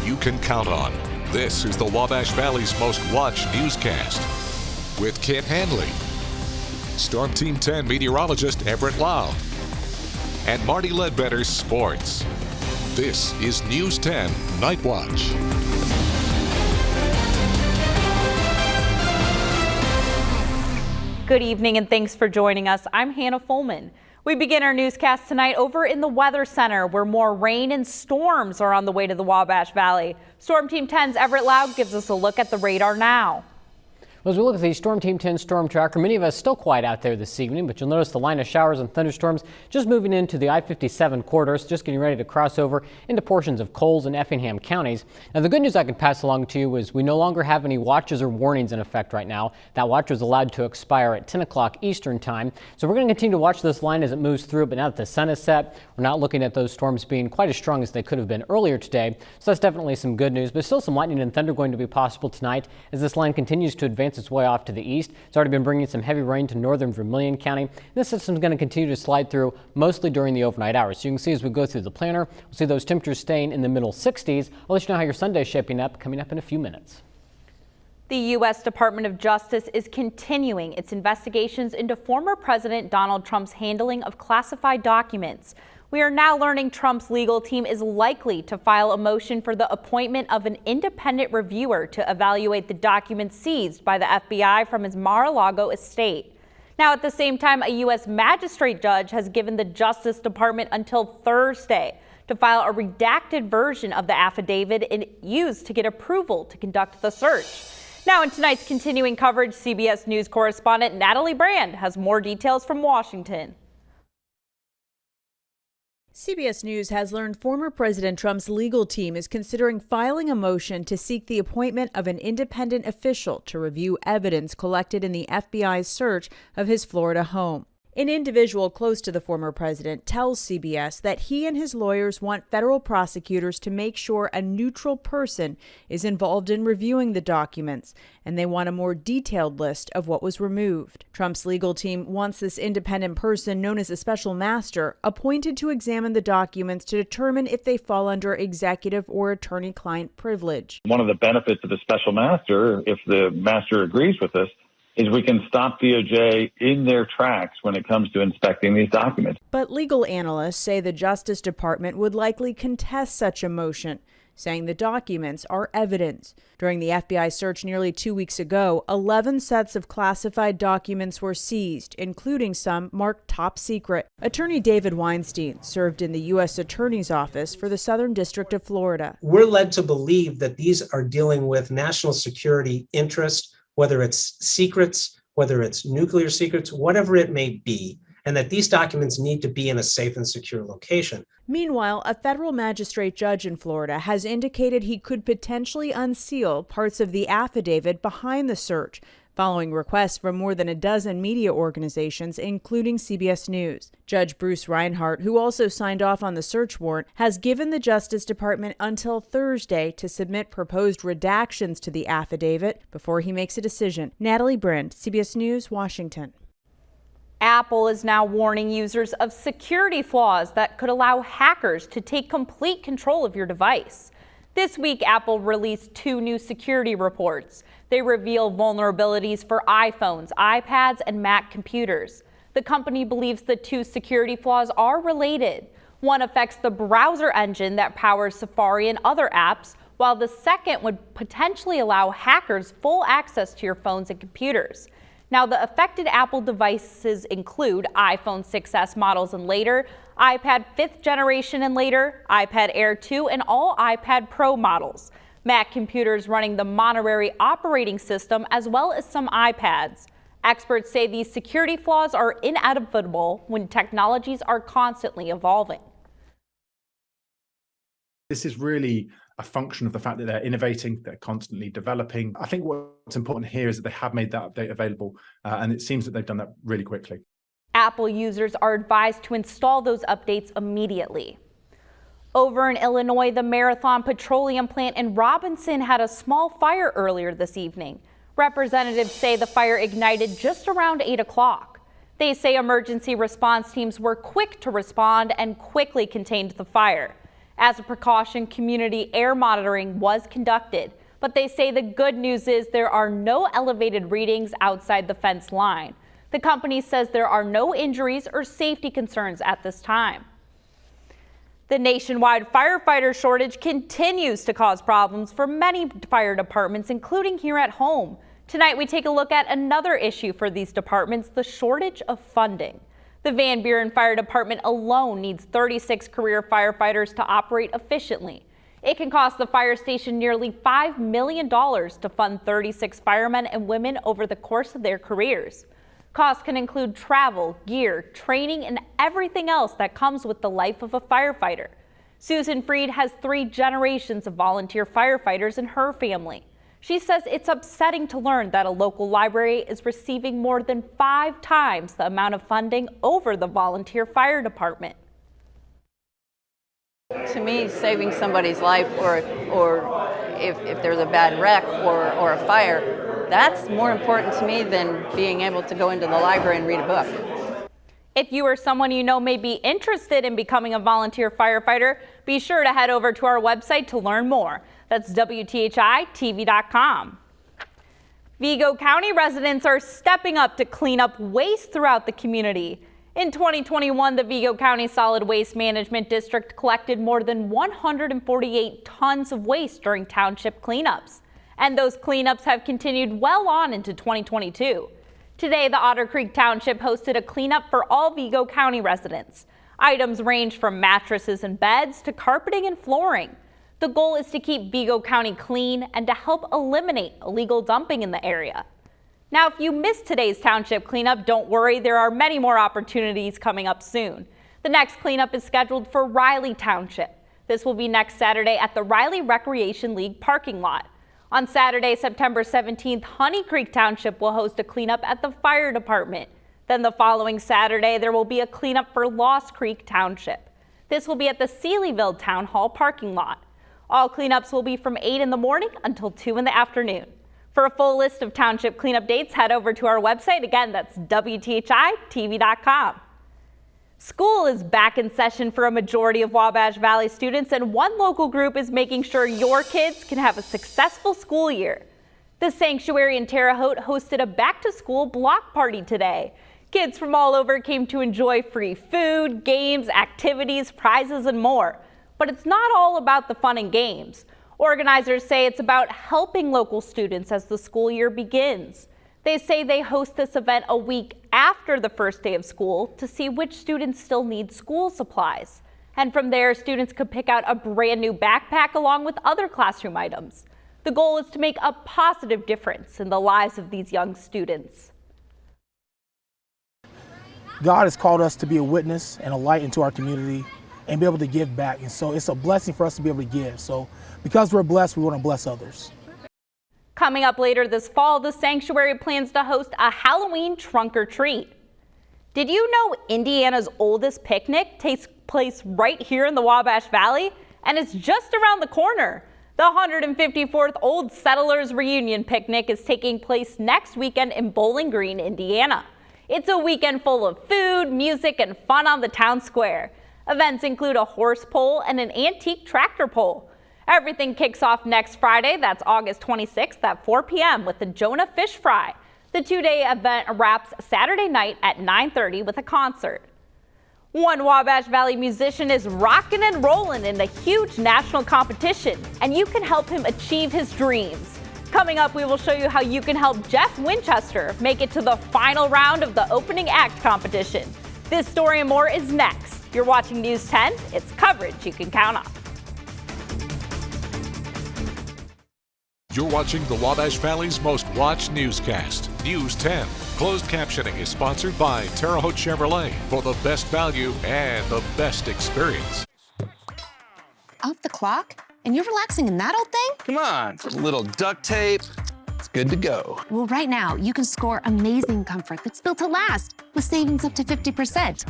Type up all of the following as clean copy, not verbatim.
you can count on. This is the Wabash Valley's most watched newscast with Kit Handley, Storm Team 10 meteorologist Everett Lau, and Marty Ledbetter's sports. This is News 10 Night Watch. Good evening and thanks for joining us. I'm Hannah Fulman. We begin our newscast tonight over in the Weather Center, where more rain and storms are on the way to the Wabash Valley. Storm Team 10's Everett Lau gives us a look at the radar now. Well, as we look at the Storm Team 10 storm tracker, many of us still quiet out there this evening, but you'll notice the line of showers and thunderstorms just moving into the I-57 corridor, just getting ready to cross over into portions of Coles and Effingham counties. Now, the good news I can pass along to you is we no longer have any watches or warnings in effect right now. That watch was allowed to expire at 10 o'clock Eastern time. So we're going to continue to watch this line as it moves through, but now that the sun is set, we're not looking at those storms being quite as strong as they could have been earlier today. So that's definitely some good news, but still some lightning and thunder going to be possible tonight as this line continues to advance its way off to the east. It's already been bringing some heavy rain to northern Vermilion County. This system is going to continue to slide through mostly during the overnight hours. So you can see as we go through the planner, we'll see those temperatures staying in the middle 60s. I'll let you know how your Sunday is shaping up coming up in a few minutes. The U.S. Department of Justice is continuing its investigations into former President Donald Trump's handling of classified documents. We are now learning Trump's legal team is likely to file a motion for the appointment of an independent reviewer to evaluate the documents seized by the FBI from his Mar-a-Lago estate. Now, at the same time, a U.S. magistrate judge has given the Justice Department until Thursday to file a redacted version of the affidavit it used to get approval to conduct the search. Now, in tonight's continuing coverage, CBS News correspondent Natalie Brand has more details from Washington. CBS News has learned former President Trump's legal team is considering filing a motion to seek the appointment of an independent official to review evidence collected in the FBI's search of his Florida home. An individual close to the former president tells CBS that he and his lawyers want federal prosecutors to make sure a neutral person is involved in reviewing the documents, and they want a more detailed list of what was removed. Trump's legal team wants this independent person, known as a special master, appointed to examine the documents to determine if they fall under executive or attorney-client privilege. One of the benefits of a special master, if the master agrees with us, is we can stop DOJ in their tracks when it comes to inspecting these documents. But legal analysts say the Justice Department would likely contest such a motion, saying the documents are evidence. During the FBI search nearly 2 weeks ago, 11 sets of classified documents were seized, including some marked top secret. Attorney David Weinstein served in the U.S. Attorney's Office for the Southern District of Florida. We're led to believe that these are dealing with national security interest, whether it's secrets, whether it's nuclear secrets, whatever it may be, and that these documents need to be in a safe and secure location. Meanwhile, a federal magistrate judge in Florida has indicated he could potentially unseal parts of the affidavit behind the search, following requests from more than a dozen media organizations, including CBS News. Judge Bruce Reinhart, who also signed off on the search warrant, has given the Justice Department until Thursday to submit proposed redactions to the affidavit before he makes a decision. Natalie Brand, CBS News, Washington. Apple is now warning users of security flaws that could allow hackers to take complete control of your device. This week, Apple released 2 new security reports. They reveal vulnerabilities for iPhones, iPads, and Mac computers. The company believes the 2 security flaws are related. One affects the browser engine that powers Safari and other apps, while the second would potentially allow hackers full access to your phones and computers. Now, the affected Apple devices include iPhone 6s models and later, iPad 5th generation and later, iPad Air 2, and all iPad Pro models. Mac computers running the Monterey operating system, as well as some iPads. Experts say these security flaws are inevitable when technologies are constantly evolving. This is really a function of the fact that they're innovating, they're constantly developing. I think what's important here is that they have made that update available, and it seems that they've done that really quickly. Apple users are advised to install those updates immediately. Over in Illinois, the Marathon Petroleum plant in Robinson had a small fire earlier this evening. Representatives say the fire ignited just around 8 o'clock. They say emergency response teams were quick to respond and quickly contained the fire. As a precaution, community air monitoring was conducted, but they say the good news is there are no elevated readings outside the fence line. The company says there are no injuries or safety concerns at this time. The nationwide firefighter shortage continues to cause problems for many fire departments, including here at home. Tonight, we take a look at another issue for these departments, the shortage of funding. The Van Buren Fire Department alone needs 36 career firefighters to operate efficiently. It can cost the fire station nearly $5 million to fund 36 firemen and women over the course of their careers. Costs can include travel, gear, training, and everything else that comes with the life of a firefighter. Susan Freed has 3 generations of volunteer firefighters in her family. She says it's upsetting to learn that a local library is receiving more than 5 times the amount of funding over the volunteer fire department. To me, saving somebody's life or if there's a bad wreck or a fire, that's more important to me than being able to go into the library and read a book. If you or someone you know may be interested in becoming a volunteer firefighter, be sure to head over to our website to learn more. That's WTHI-TV.com. Vigo County residents are stepping up to clean up waste throughout the community. In 2021, the Vigo County Solid Waste Management District collected more than 148 tons of waste during township cleanups. And those cleanups have continued well on into 2022. Today, the Otter Creek Township hosted a cleanup for all Vigo County residents. Items range from mattresses and beds to carpeting and flooring. The goal is to keep Vigo County clean and to help eliminate illegal dumping in the area. Now, if you missed today's township cleanup, don't worry, there are many more opportunities coming up soon. The next cleanup is scheduled for Riley Township. This will be next Saturday at the Riley Recreation League parking lot. On Saturday, September 17th, Honey Creek Township will host a cleanup at the fire department. Then the following Saturday, there will be a cleanup for Lost Creek Township. This will be at the Sealyville Town Hall parking lot. All cleanups will be from 8 in the morning until 2 in the afternoon. For a full list of township cleanup dates, head over to our website. Again, that's WTHI-TV.com. School is back in session for a majority of Wabash Valley students, and one local group is making sure your kids can have a successful school year. The Sanctuary in Terre Haute hosted a back-to-school block party today. Kids from all over came to enjoy free food, games, activities, prizes, and more. But it's not all about the fun and games. Organizers say it's about helping local students as the school year begins. They say they host this event a week after the first day of school to see which students still need school supplies. And from there, students could pick out a brand new backpack along with other classroom items. The goal is to make a positive difference in the lives of these young students. God has called us to be a witness and a light into our community and be able to give back. And so it's a blessing for us to be able to give. So because we're blessed, we want to bless others. Coming up later this fall, the Sanctuary plans to host a Halloween trunk or treat. Did you know Indiana's oldest picnic takes place right here in the Wabash Valley? And it's just around the corner. The 154th Old Settlers Reunion Picnic is taking place next weekend in Bowling Green, Indiana. It's a weekend full of food, music, and fun on the town square. Events include a horse pull and an antique tractor pull. Everything kicks off next Friday, that's August 26th at 4 p.m. with the Jonah Fish Fry. The 2-day event wraps Saturday night at 9:30 with a concert. One Wabash Valley musician is rocking and rolling in the huge national competition, and you can help him achieve his dreams. Coming up, we will show you how you can help Jeff Winchester make it to the final round of the opening act competition. This story and more is next. You're watching News 10. It's coverage you can count on. You're watching the Wabash Valley's most watched newscast, News 10. Closed captioning is sponsored by Terre Haute Chevrolet for the best value and the best experience. Off the clock? And you're relaxing in that old thing? Come on, just a little duct tape. It's good to go. Well, right now, you can score amazing comfort that's built to last with savings up to 50%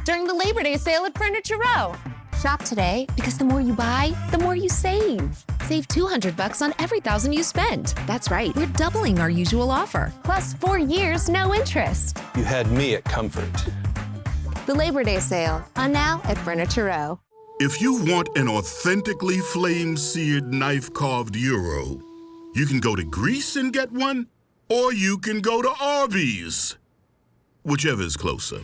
during the Labor Day sale at Furniture Row. Shop today because the more you buy, the more you save. Save $200 on every $1,000 you spend. That's right, we're doubling our usual offer. Plus 4 years, no interest. You had me at comfort. The Labor Day sale on now at Furniture Row. If you want an authentically flame-seared knife-carved gyro, you can go to Greece and get one, or you can go to Arby's. Whichever is closer.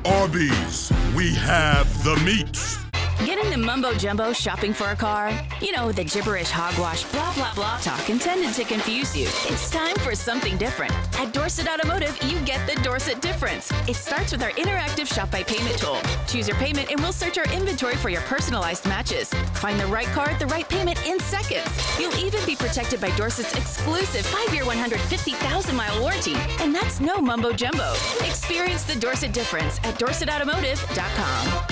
Arby's, we have the meats. Getting the mumbo jumbo shopping for a car? You know, the gibberish hogwash blah blah blah talk intended to confuse you. It's time for something different. At Dorset Automotive, you get the Dorset difference. It starts with our interactive shop by payment tool. Choose your payment and we'll search our inventory for your personalized matches. Find the right car at the right payment in seconds. You'll even be protected by Dorset's exclusive 5-year 150,000-mile warranty. And that's no mumbo jumbo. Experience the Dorset difference at dorsetautomotive.com.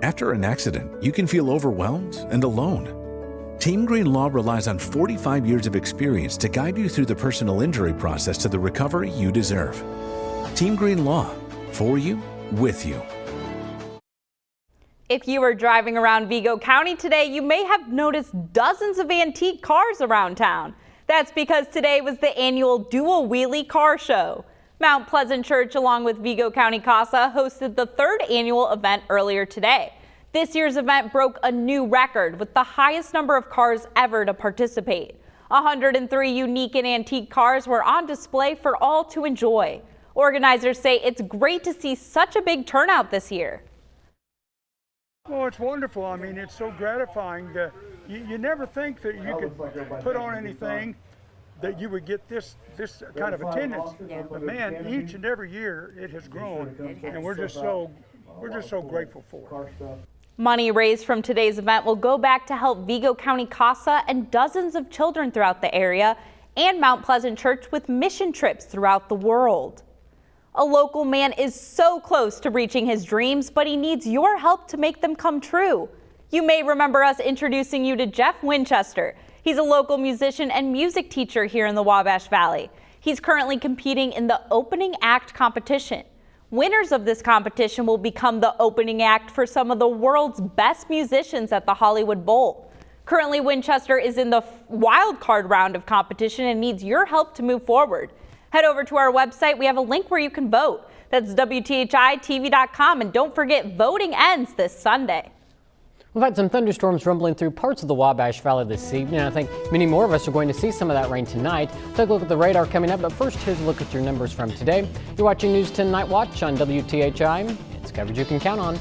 After an accident, you can feel overwhelmed and alone. Team Green Law relies on 45 years of experience to guide you through the personal injury process to the recovery you deserve. Team Green Law, for you, with you. If you are driving around Vigo County today, you may have noticed dozens of antique cars around town. That's because today was the annual Dual Wheelie Car Show. Mount Pleasant Church, along with Vigo County CASA, hosted the third annual event earlier today. This year's event broke a new record with the highest number of cars ever to participate. 103 unique and antique cars were on display for all to enjoy. Organizers say it's great to see such a big turnout this year. Well, it's wonderful. I mean, it's so gratifying. You never think that you could put on anything that you would get this kind of attendance. But man, each and every year it has grown, and we're just so grateful for it. Money raised from today's event will go back to help Vigo County CASA and dozens of children throughout the area and Mount Pleasant Church with mission trips throughout the world. A local man is so close to reaching his dreams, but he needs your help to make them come true. You may remember us introducing you to Jeff Winchester. He's a local musician and music teacher here in the Wabash Valley. He's currently competing in the opening act competition. Winners of this competition will become the opening act for some of the world's best musicians at the Hollywood Bowl. Currently, Winchester is in the wild card round of competition and needs your help to move forward. Head over to our website. We have a link where you can vote. That's WTHI-TV.com. And don't forget, voting ends this Sunday. We've had some thunderstorms rumbling through parts of the Wabash Valley this evening. I think many more of us are going to see some of that rain tonight. Take a look at the radar coming up, but first, here's a look at your numbers from today. You're watching News 10 Night Watch on WTHI. It's coverage you can count on.